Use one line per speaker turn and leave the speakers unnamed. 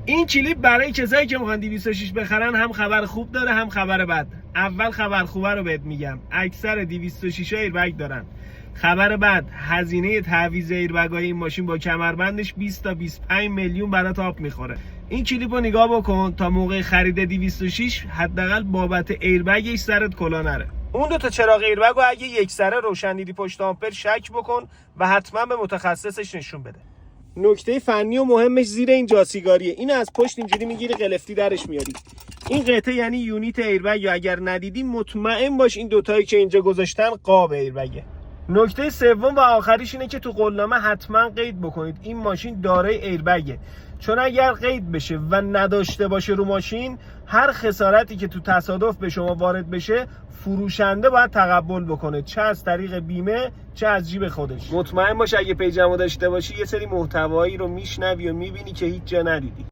این کلیپ برای کسایی که میخوان 206 بخرن هم خبر خوب داره هم خبر بد. اول خبر خوبه رو بهت میگم، اکثر 206 ها ایربگ دارن. خبر بعد، هزینه تعویض ایربگ‌های این ماشین با کمربندش 20 تا 25 میلیون برات آب میخوره. این کلیپو نگاه بکن تا موقع خرید 206 حداقل بابت ایربگش سرت کلا نره. اون دو تا چراغ ایربگ رو اگه یک سره روشن دیدی پشت آمپر شک بکن و حتما به متخصصش نشون بده. نکته فنی و مهمش زیر این جاسیگاریه. اینو از پشت اینجوری میگیری قلفتی درش میاری. این قطعه یعنی یونیت ایربگ، یا اگر ندیدی مطمئن باش این دوتایی که اینجا گذاشتن قاب ایربگه. نکته سوم و آخریش اینه که تو قولنامه حتما قید بکنید این ماشین دارای ایربگه، چون اگر قید بشه و نداشته باشه رو ماشین، هر خسارتی که تو تصادف به شما وارد بشه فروشنده باید تقبل بکنه، چه از طریق بیمه چه از جیب خودش. مطمئن باش اگه پیجمو داشته باشی یه سری محتوایی رو میشنوی و میبینی که هیچ جا ندیدی.